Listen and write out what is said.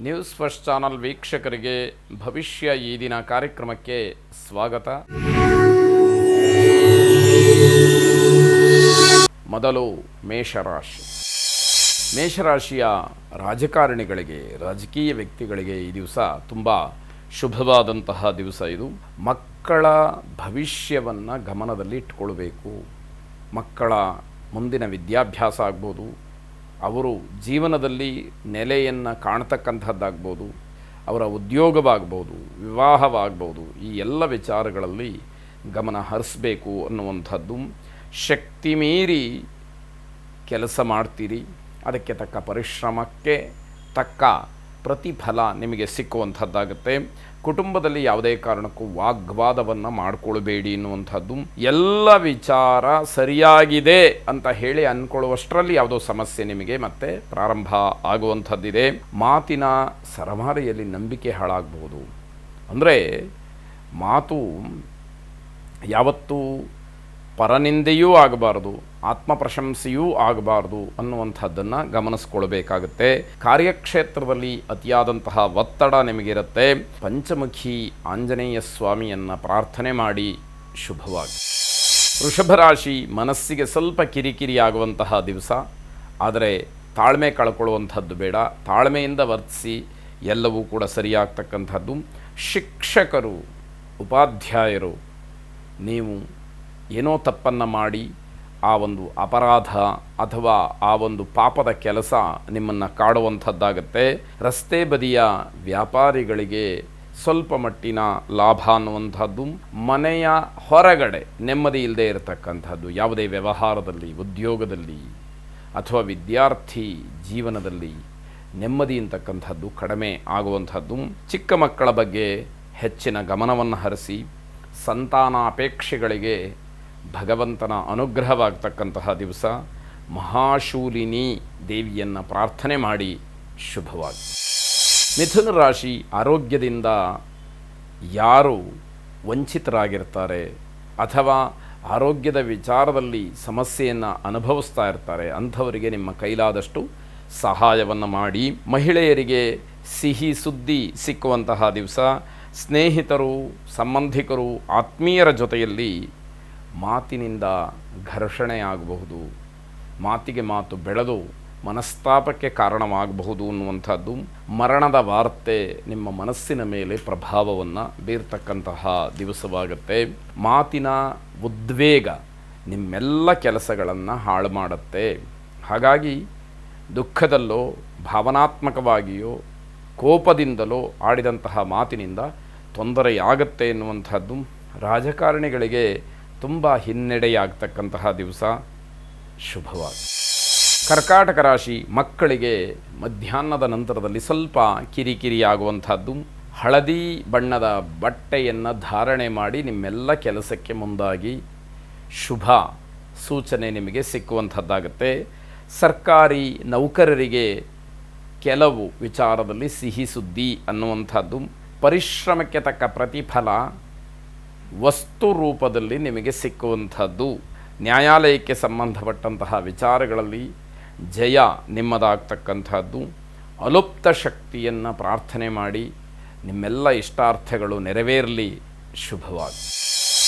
News first channel ವೀಕ್ಷಕರಿಗೆ ಭವಿಷ್ಯ ಈ ದಿನ ಕಾರ್ಯಕ್ರಮಕ್ಕೆ ಸ್ವಾಗತ. ಮೊದಲು ಮೇಷರಾಶಿ. ಮೇಷರಾಶಿಯ ರಾಜಕಾರಣಿಗಳಿಗೆ, ರಾಜಕೀಯ ವ್ಯಕ್ತಿಗಳಿಗೆ ಈ ದಿವಸ ತುಂಬ ಶುಭವಾದಂತಹ ದಿವಸ. ಇದು ಮಕ್ಕಳ ಭವಿಷ್ಯವನ್ನು ಗಮನದಲ್ಲಿ ಇಟ್ಕೊಳ್ಬೇಕು. ಮಕ್ಕಳ ಮುಂದಿನ ವಿದ್ಯಾಭ್ಯಾಸ ಆಗ್ಬೋದು, ಅವರು ಜೀವನದಲ್ಲಿ ನೆಲೆಯನ್ನು ಕಾಣ್ತಕ್ಕಂಥದ್ದಾಗ್ಬೋದು, ಅವರ ಉದ್ಯೋಗವಾಗ್ಬೋದು, ವಿವಾಹವಾಗ್ಬೋದು, ಈ ಎಲ್ಲ ವಿಚಾರಗಳಲ್ಲಿ ಗಮನ ಹರಿಸಬೇಕು ಅನ್ನುವಂಥದ್ದು. ಶಕ್ತಿ ಮೀರಿ ಕೆಲಸ ಮಾಡ್ತೀರಿ, ಅದಕ್ಕೆ ತಕ್ಕ ಪರಿಶ್ರಮಕ್ಕೆ ತಕ್ಕ ಪ್ರತಿಫಲ ನಿಮಗೆ ಸಿಕ್ಕುವಂಥದ್ದಾಗುತ್ತೆ. ಕುಟುಂಬದಲ್ಲಿ ಯಾವುದೇ ಕಾರಣಕ್ಕೂ ವಾಗ್ವಾದವನ್ನು ಮಾಡಿಕೊಳ್ಬೇಡಿ ಎನ್ನುವಂಥದ್ದು. ಎಲ್ಲ ವಿಚಾರ ಸರಿಯಾಗಿದೆ ಅಂತ ಹೇಳಿ ಅಂದ್ಕೊಳ್ಳುವಷ್ಟರಲ್ಲಿ ಯಾವುದೋ ಸಮಸ್ಯೆ ನಿಮಗೆ ಮತ್ತೆ ಪ್ರಾರಂಭ ಆಗುವಂಥದ್ದಿದೆ. ಮಾತಿನ ಸರಮಾಲೆಯಲ್ಲಿ ನಂಬಿಕೆ ಹಾಳಾಗಬಹುದು. ಅಂದರೆ ಮಾತು ಯಾವತ್ತೂ ಪರನಿಂದೆಯೂ ಆಗಬಾರ್ದು, ಆತ್ಮಪ್ರಶಂಸೆಯೂ ಆಗಬಾರ್ದು ಅನ್ನುವಂಥದ್ದನ್ನು ಗಮನಿಸ್ಕೊಳ್ಬೇಕಾಗುತ್ತೆ. ಕಾರ್ಯಕ್ಷೇತ್ರದಲ್ಲಿ ಅತಿಯಾದಂತಹ ಒತ್ತಡ ನಿಮಗಿರುತ್ತೆ. ಪಂಚಮುಖಿ ಆಂಜನೇಯ ಸ್ವಾಮಿಯನ್ನು ಪ್ರಾರ್ಥನೆ ಮಾಡಿ ಶುಭವಾಗಿ. ವೃಷಭ ರಾಶಿ, ಮನಸ್ಸಿಗೆ ಸ್ವಲ್ಪ ಕಿರಿಕಿರಿ ಆಗುವಂತಹ ದಿವಸ. ಆದರೆ ತಾಳ್ಮೆ ಕಳ್ಕೊಳ್ಳುವಂಥದ್ದು ಬೇಡ. ತಾಳ್ಮೆಯಿಂದ ವರ್ತಿಸಿ, ಎಲ್ಲವೂ ಕೂಡ ಸರಿಯಾಗ್ತಕ್ಕಂಥದ್ದು. ಶಿಕ್ಷಕರು, ಉಪಾಧ್ಯಾಯರು, ನೀವು ಏನೋ ತಪ್ಪನ್ನು ಮಾಡಿ ಆ ಒಂದು ಅಪರಾಧ ಅಥವಾ ಆ ಒಂದು ಪಾಪದ ಕೆಲಸ ನಿಮ್ಮನ್ನು ಕಾಡುವಂಥದ್ದಾಗತ್ತೆ. ರಸ್ತೆ ಬದಿಯ ವ್ಯಾಪಾರಿಗಳಿಗೆ ಸ್ವಲ್ಪ ಮಟ್ಟಿನ ಲಾಭ ಅನ್ನುವಂಥದ್ದು. ಮನೆಯ ಹೊರಗಡೆ ನೆಮ್ಮದಿ ಇಲ್ಲದೆ ಇರತಕ್ಕಂಥದ್ದು, ಯಾವುದೇ ವ್ಯವಹಾರದಲ್ಲಿ, ಉದ್ಯೋಗದಲ್ಲಿ ಅಥವಾ ವಿದ್ಯಾರ್ಥಿ ಜೀವನದಲ್ಲಿ ನೆಮ್ಮದಿ ಅಂತಕ್ಕಂಥದ್ದು ಕಡಿಮೆ ಆಗುವಂಥದ್ದು. ಚಿಕ್ಕ ಮಕ್ಕಳ ಬಗ್ಗೆ ಹೆಚ್ಚಿನ ಗಮನವನ್ನು ಹರಿಸಿ, ಸಂತಾನ ಅಪೇಕ್ಷೆಗಳಿಗೆ ಭಗವಂತನ ಅನುಗ್ರಹವಾಗ್ತಕ್ಕಂತಹ ದಿವಸ. ಮಹಾಶೂಲಿನಿ ದೇವಿಯನ್ನು ಪ್ರಾರ್ಥನೆ ಮಾಡಿ ಶುಭವಾಗಿ. ಮಿಥುನ ರಾಶಿ, ಆರೋಗ್ಯದಿಂದ ಯಾರು ವಂಚಿತರಾಗಿರ್ತಾರೆ ಅಥವಾ ಆರೋಗ್ಯದ ವಿಚಾರದಲ್ಲಿ ಸಮಸ್ಯೆಯನ್ನು ಅನುಭವಿಸ್ತಾ ಇರ್ತಾರೆ ಅಂಥವರಿಗೆ ನಿಮ್ಮ ಕೈಲಾದಷ್ಟು ಸಹಾಯವನ್ನು ಮಾಡಿ. ಮಹಿಳೆಯರಿಗೆ ಸಿಹಿ ಸುದ್ದಿ ಸಿಕ್ಕುವಂತಹ ದಿವಸ. ಸ್ನೇಹಿತರು, ಸಂಬಂಧಿಕರು, ಆತ್ಮೀಯರ ಜೊತೆಯಲ್ಲಿ ಮಾತಿನಿಂದ ಘರ್ಷಣೆ ಆಗಬಹುದು, ಮಾತಿಗೆ ಮಾತು ಬೆಳೆದು ಮನಸ್ತಾಪಕ್ಕೆ ಕಾರಣವಾಗಬಹುದು ಅನ್ನುವಂಥದ್ದು. ಮರಣದ ವಾರ್ತೆ ನಿಮ್ಮ ಮನಸ್ಸಿನ ಮೇಲೆ ಪ್ರಭಾವವನ್ನು ಬೀರ್ತಕ್ಕಂತಹ ದಿವಸವಾಗುತ್ತೆ. ಮಾತಿನ ಉದ್ವೇಗ ನಿಮ್ಮೆಲ್ಲ ಕೆಲಸಗಳನ್ನು ಹಾಳು ಮಾಡುತ್ತೆ. ಹಾಗಾಗಿ ದುಃಖದಲ್ಲೋ ಭಾವನಾತ್ಮಕವಾಗಿಯೋ ಕೋಪದಿಂದಲೋ ಆಡಿದಂತಹ ಮಾತಿನಿಂದ ತೊಂದರೆಯಾಗತ್ತೆ ಎನ್ನುವಂಥದ್ದು. ರಾಜಕಾರಣಿಗಳಿಗೆ ತುಂಬ ಹಿನ್ನಡೆಯಾಗ್ತಕ್ಕಂತಹ ದಿವಸ. ಶುಭವಾಗಿ. ಕರ್ಕಾಟಕ ರಾಶಿ, ಮಕ್ಕಳಿಗೆ ಮಧ್ಯಾಹ್ನದ ನಂತರದಲ್ಲಿ ಸ್ವಲ್ಪ ಕಿರಿಕಿರಿ ಆಗುವಂಥದ್ದು. ಹಳದಿ ಬಣ್ಣದ ಬಟ್ಟೆಯನ್ನು ಧಾರಣೆ ಮಾಡಿ ನಿಮ್ಮೆಲ್ಲ ಕೆಲಸಕ್ಕೆ ಮುಂದಾಗಿ ಶುಭ ಸೂಚನೆ ನಿಮಗೆ ಸಿಕ್ಕುವಂಥದ್ದಾಗುತ್ತೆ. ಸರ್ಕಾರಿ ನೌಕರರಿಗೆ ಕೆಲವು ವಿಚಾರದಲ್ಲಿ ಸಿಹಿ ಸುದ್ದಿ ಅನ್ನುವಂಥದ್ದು. ಪರಿಶ್ರಮಕ್ಕೆ ತಕ್ಕ ಪ್ರತಿಫಲ ವಸ್ತು ರೂಪದಲ್ಲಿ ನಿಮಗೆ ಸಿಕ್ಕುವಂಥದ್ದು. ನ್ಯಾಯಾಲಯಕ್ಕೆ ಸಂಬಂಧಪಟ್ಟಂತಹ ವಿಚಾರಗಳಲ್ಲಿ ಜಯ ನಿಮ್ಮದಾಗ್ತಕ್ಕಂಥದ್ದು. ಅಲುಪ್ತ ಶಕ್ತಿಯನ್ನು ಪ್ರಾರ್ಥನೆ ಮಾಡಿ ನಿಮ್ಮೆಲ್ಲ ಇಷ್ಟಾರ್ಥಗಳು ನೆರವೇರಲಿ. ಶುಭವಾಗಿ.